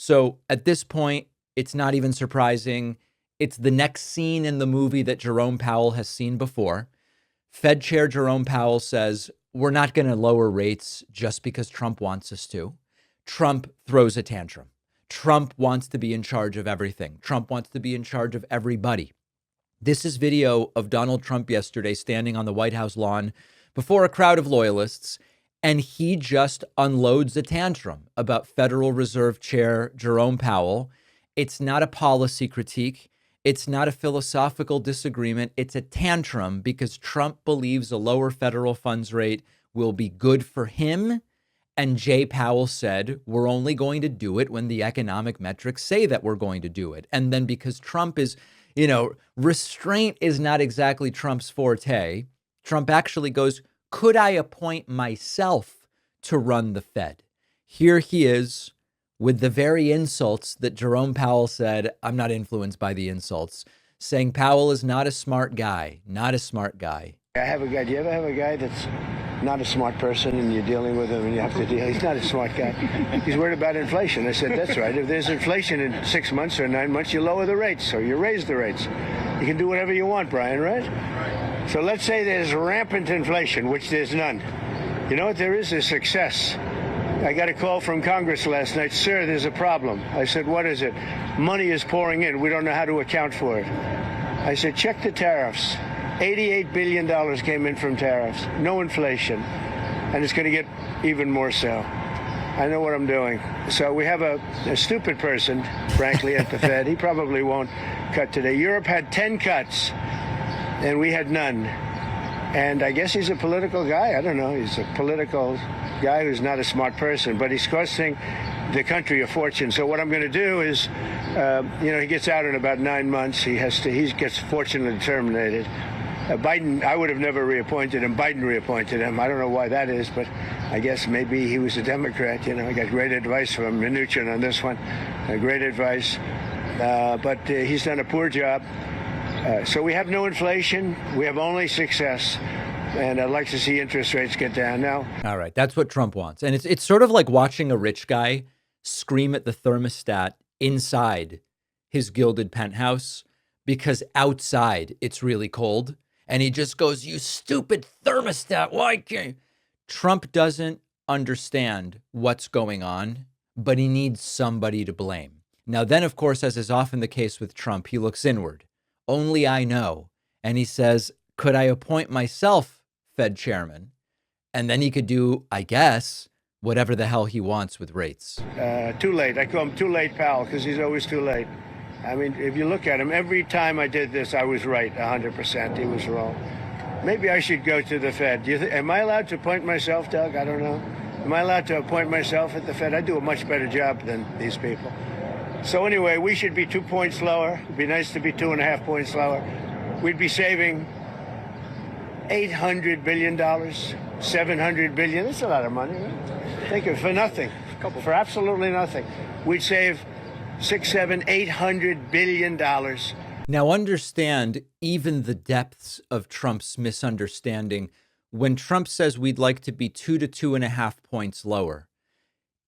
So at this point, it's not even surprising. It's the next scene in the movie that Jerome Powell has seen before. Fed Chair Jerome Powell says, we're not going to lower rates just because Trump wants us to. Trump throws a tantrum. Trump wants to be in charge of everything. Trump wants to be in charge of everybody. This is video of Donald Trump yesterday standing on the White House lawn before a crowd of loyalists, and he just unloads a tantrum about Federal Reserve Chair Jerome Powell. It's not a policy critique. It's not a philosophical disagreement. It's a tantrum because Trump believes a lower federal funds rate will be good for him. And Jay Powell said, we're only going to do it when the economic metrics say that we're going to do it. And then because Trump is, restraint is not exactly Trump's forte, Trump actually goes, could I appoint myself to run the Fed? Here he is with the very insults that Jerome Powell said, I'm not influenced by the insults, saying Powell is not a smart guy, not a smart guy. I have a guy. Do you ever have a guy that's not a smart person and you're dealing with him and you have to deal? He's not a smart guy. He's worried about inflation. I said, that's right. If there's inflation in 6 months or 9 months, you lower the rates or you raise the rates. You can do whatever you want, Brian, right? So let's say there's rampant inflation, which there's none. You know what there is? There's success. I got a call from Congress last night. Sir, there's a problem. I said, what is it? Money is pouring in. We don't know how to account for it. I said, check the tariffs. $88 billion came in from tariffs. No inflation. And it's going to get even more so. I know what I'm doing. So we have a stupid person, frankly, at the Fed. He probably won't cut today. Europe had 10 cuts, and we had none. And I guess he's a political guy. I don't know. He's a political guy who's not a smart person, but he's costing the country a fortune. So what I'm going to do is, he gets out in about 9 months. He gets fortunately terminated. Biden, I would have never reappointed him. Biden reappointed him. I don't know why that is, but I guess maybe he was a Democrat. I got great advice from Mnuchin on this one. Great advice. But he's done a poor job. So we have no inflation. We have only success. And I'd like to see interest rates get down now. All right. That's what Trump wants. And it's sort of like watching a rich guy scream at the thermostat inside his gilded penthouse because outside it's really cold. And he just goes, you stupid thermostat. Why can't you? Trump doesn't understand what's going on, but he needs somebody to blame. Now, then, of course, as is often the case with Trump, he looks inward. Only I know. And he says, could I appoint myself Fed chairman? And then he could do, I guess, whatever the hell he wants with rates. Too late. I call him Too Late Powell because he's always too late. I mean, if you look at him, every time I did this, I was right 100%. He was wrong. Maybe I should go to the Fed. Am I allowed to appoint myself, Doug? I don't know. Am I allowed to appoint myself at the Fed? I do a much better job than these people. So anyway, we should be 2 points lower. It'd be nice to be 2.5 points lower. We'd be saving $800 billion, $700 billion. That's a lot of money, right? Think of it for nothing, for absolutely nothing. We'd save $800 billion. Now understand even the depths of Trump's misunderstanding. When Trump says we'd like to be 2 to 2.5 points lower,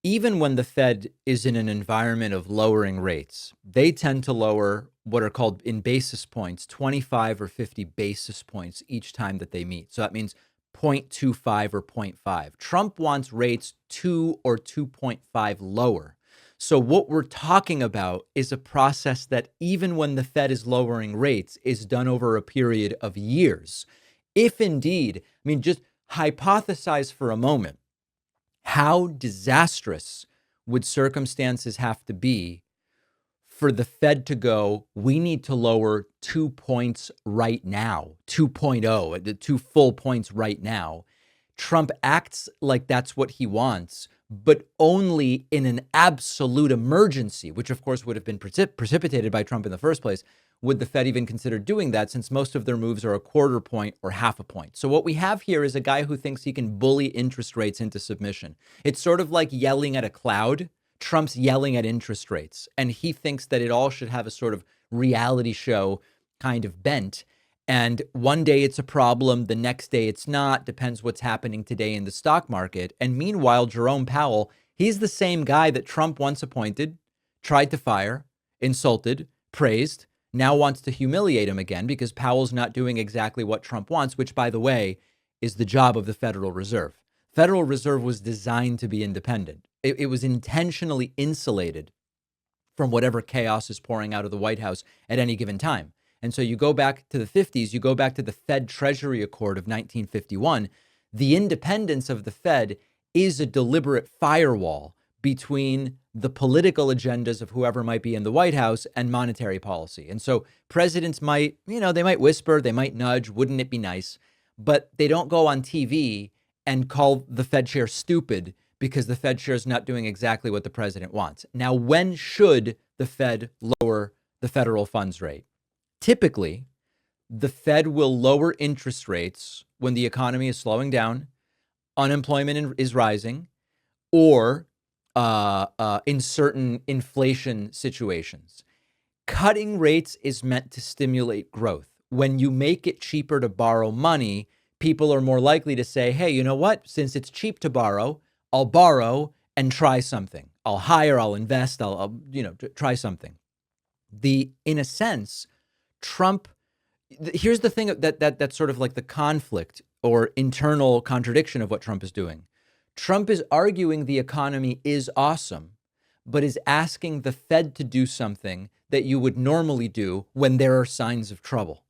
even when the Fed is in an environment of lowering rates, they tend to lower what are called in basis points, 25 or 50 basis points each time that they meet. So that means 0.25 or 0.5. Trump wants rates 2 or 2.5 lower. So what we're talking about is a process that even when the Fed is lowering rates is done over a period of years. If indeed, just hypothesize for a moment, how disastrous would circumstances have to be for the Fed to go, we need to lower 2 points right now, 2.0, the 2 full points right now. Trump acts like that's what he wants, but only in an absolute emergency, which of course would have been precipitated by Trump in the first place. Would the Fed even consider doing that, since most of their moves are a 1/4 point or 1/2 point? So what we have here is a guy who thinks he can bully interest rates into submission. It's sort of like yelling at a cloud. Trump's yelling at interest rates, and he thinks that it all should have a sort of reality show kind of bent. And one day it's a problem, the next day it's not, depends what's happening today in the stock market. And meanwhile, Jerome Powell, he's the same guy that Trump once appointed tried to fire, insulted, praised, now wants to humiliate him again because Powell's not doing exactly what Trump wants, which, by the way, is the job of the Federal Reserve. Federal Reserve was designed to be independent. It was intentionally insulated from whatever chaos is pouring out of the White House at any given time. And so you go back to the 50s, you go back to the Fed Treasury Accord of 1951. The independence of the Fed is a deliberate firewall between the political agendas of whoever might be in the White House and monetary policy. And so presidents might, they might whisper, they might nudge, wouldn't it be nice? But they don't go on TV and call the Fed chair stupid because the Fed chair is not doing exactly what the president wants. Now, when should the Fed lower the federal funds rate? Typically, the Fed will lower interest rates when the economy is slowing down, unemployment is rising, or in certain inflation situations. Cutting rates is meant to stimulate growth. When you make it cheaper to borrow money, people are more likely to say, hey, you know what? Since it's cheap to borrow, I'll borrow and try something. I'll hire, I'll invest, I'll try something. In a sense, Trump, here's the thing that's sort of like the conflict or internal contradiction of what Trump is doing. Trump is arguing the economy is awesome, but is asking the Fed to do something that you would normally do when there are signs of trouble.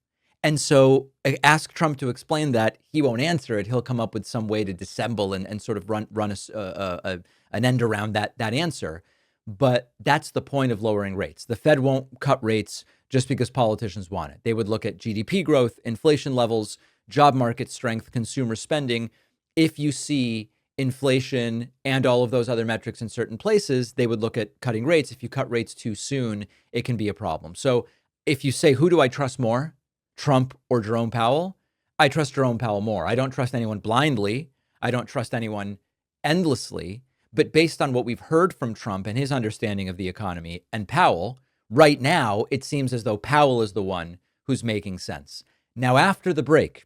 And so ask Trump to explain that. He won't answer it. He'll come up with some way to dissemble and sort of run an end around that answer. But that's the point of lowering rates. The Fed won't cut rates just because politicians want it. They would look at GDP growth, inflation levels, job market strength, consumer spending. If you see inflation and all of those other metrics in certain places, they would look at cutting rates. If you cut rates too soon, it can be a problem. So if you say, who do I trust more, Trump or Jerome Powell? I trust Jerome Powell more. I don't trust anyone blindly. I don't trust anyone endlessly. But based on what we've heard from Trump and his understanding of the economy and Powell, right now, it seems as though Powell is the one who's making sense. Now, after the break,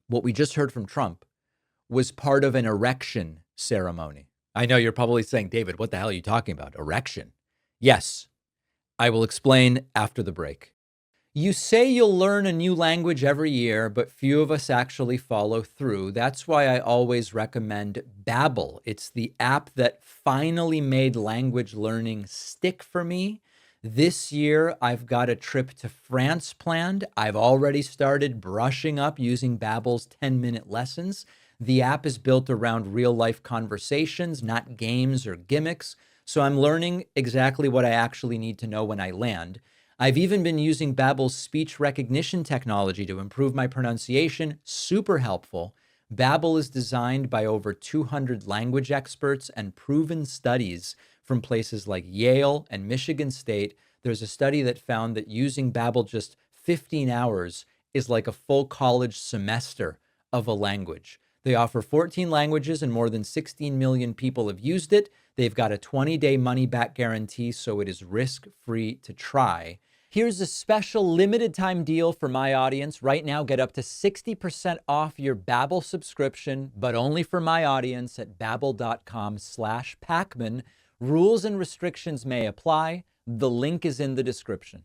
what we just heard from Trump was part of an erection ceremony. I know you're probably saying, David, what the hell are you talking about? Erection? Yes, I will explain after the break. You say you'll learn a new language every year, but few of us actually follow through. That's why I always recommend Babbel. It's the app that finally made language learning stick for me. This year, I've got a trip to France planned. I've already started brushing up using Babbel's 10-minute lessons. The app is built around real-life conversations, not games or gimmicks. So I'm learning exactly what I actually need to know when I land. I've even been using Babbel's speech recognition technology to improve my pronunciation. Super helpful. Babbel is designed by over 200 language experts and proven studies from places like Yale and Michigan State. There's a study that found that using Babbel just 15 hours is like a full college semester of a language. They offer 14 languages and more than 16 million people have used it. They've got a 20-day money-back guarantee, so it is risk-free to try. Here's a special limited-time deal for my audience. Right now, get up to 60% off your Babbel subscription, but only for my audience at babbel.com/Pacman. Rules and restrictions may apply. The link is in the description.